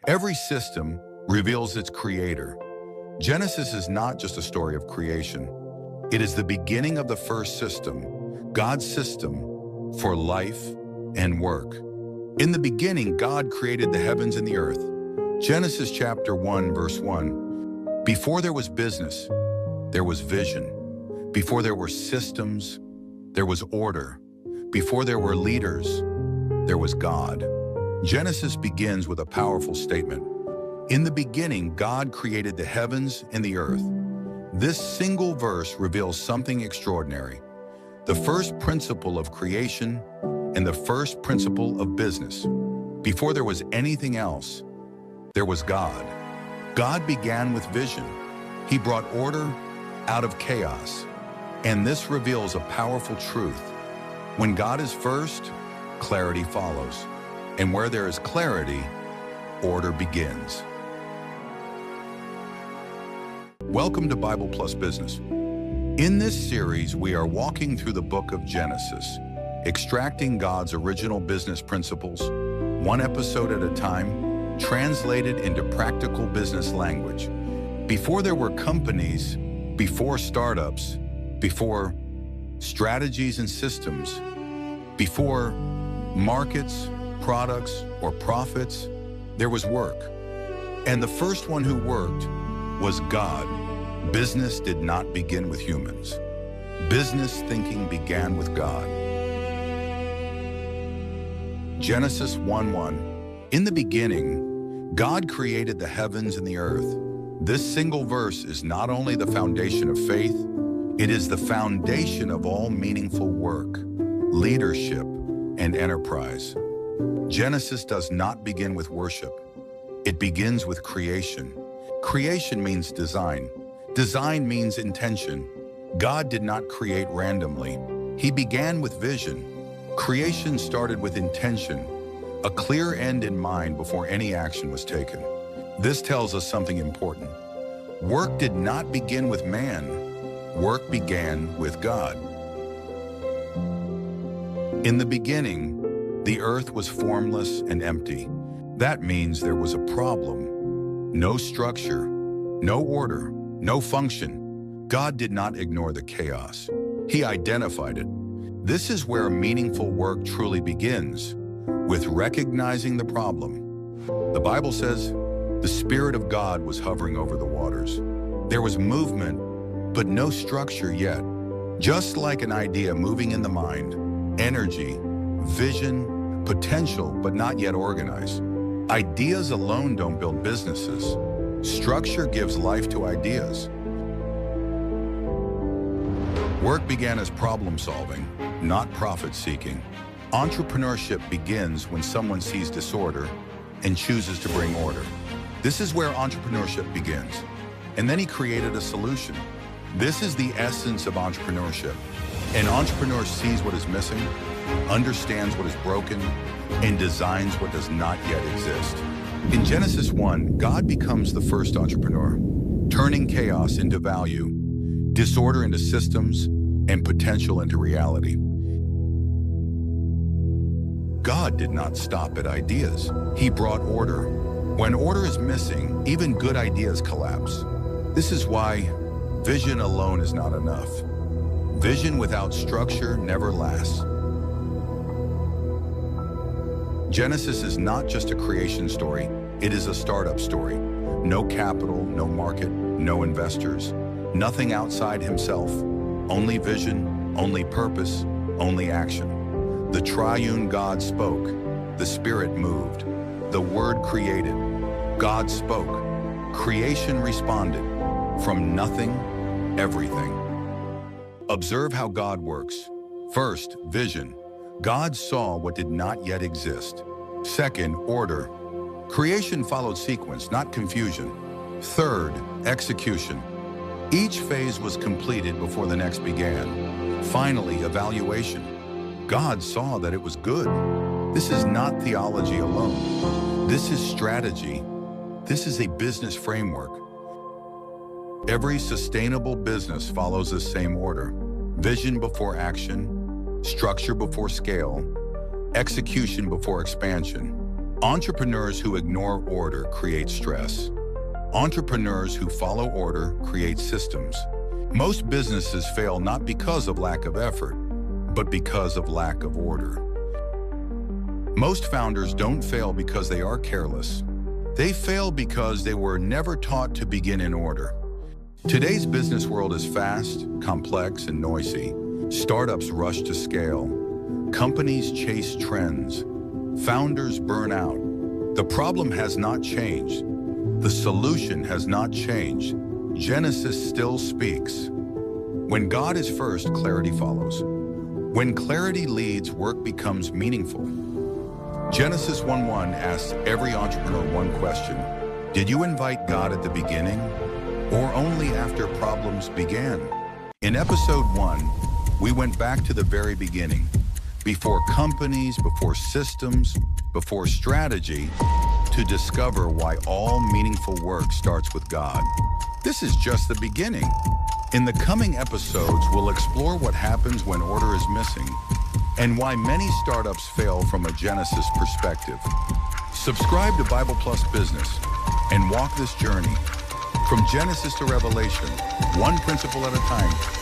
Every system reveals its creator. Genesis is not just a story of creation. It is the beginning of the first system, God's system for life and work. In the beginning, God created the heavens and the earth. Genesis chapter 1, verse 1. Before there was business, there was vision. Before there were systems, there was order. Before there were leaders, there was God. Genesis begins with a powerful statement. In the beginning, God created the heavens and the earth. This single verse reveals something extraordinary. The first principle of creation and the first principle of business. Before there was anything else, there was God. God began with vision. He brought order out of chaos. And this reveals a powerful truth. When God is first, clarity follows. And where there is clarity, order begins. Welcome to Bible+Business. In this series, we are walking through the book of Genesis, extracting God's original business principles, one episode at a time, translated into practical business language. Before there were companies, before startups, before strategies and systems, before markets, products, or profits, there was work. And the first one who worked was God. Business did not begin with humans. Business thinking began with God. Genesis 1:1. In the beginning, God created the heavens and the earth. This single verse is not only the foundation of faith, it is the foundation of all meaningful work, leadership, and enterprise. Genesis does not begin with worship. It begins with creation. Creation means design. Design means intention. God did not create randomly. He began with vision. Creation started with intention, a clear end in mind before any action was taken. This tells us something important. Work did not begin with man. Work began with God. In the beginning, the earth was formless and empty. That means there was a problem. No structure, no order, no function. God did not ignore the chaos. He identified it. This is where meaningful work truly begins, with recognizing the problem. The Bible says, the Spirit of God was hovering over the waters. There was movement, but no structure yet. Just like an idea moving in the mind, energy, vision, potential, but not yet organized. Ideas alone don't build businesses. Structure gives life to ideas. Work began as problem solving, not profit seeking. Entrepreneurship begins when someone sees disorder and chooses to bring order. This is where entrepreneurship begins. And then he created a solution. This is the essence of entrepreneurship. An entrepreneur sees what is missing, understands what is broken, and designs what does not yet exist. In Genesis 1, God becomes the first entrepreneur, turning chaos into value, disorder into systems, and potential into reality. God did not stop at ideas. He brought order. When order is missing, even good ideas collapse. This is why vision alone is not enough. Vision without structure never lasts. Genesis is not just a creation story, it is a startup story. No capital, no market, no investors, nothing outside himself. Only vision, only purpose, only action. The triune God spoke, the Spirit moved, the Word created. God spoke, creation responded. From nothing, everything. Observe how God works. First, vision. God saw what did not yet exist. Second, order. Creation followed sequence, not confusion. Third, execution. Each phase was completed before the next began. Finally, evaluation. God saw that it was good. This is not theology alone. This is strategy. This is a business framework. Every sustainable business follows the same order. Vision before action, structure before scale, execution before expansion. Entrepreneurs who ignore order create stress. Entrepreneurs who follow order create systems. Most businesses fail not because of lack of effort, but because of lack of order. Most founders don't fail because they are careless. They fail because they were never taught to begin in order. Today's business world is fast, complex, and noisy. Startups rush to scale. Companies chase trends. Founders burn out. The problem has not changed. The solution has not changed. Genesis still speaks. When God is first, clarity follows. When clarity leads, work becomes meaningful. Genesis 1:1 asks every entrepreneur one question: did you invite God at the beginning, or only after problems began? In episode 1, we went back to the very beginning, before companies, before systems, before strategy, to discover why all meaningful work starts with God. This is just the beginning. In the coming episodes, we'll explore what happens when order is missing, and why many startups fail from a Genesis perspective. Subscribe to Bible+Business and walk this journey from Genesis to Revelation, one principle at a time.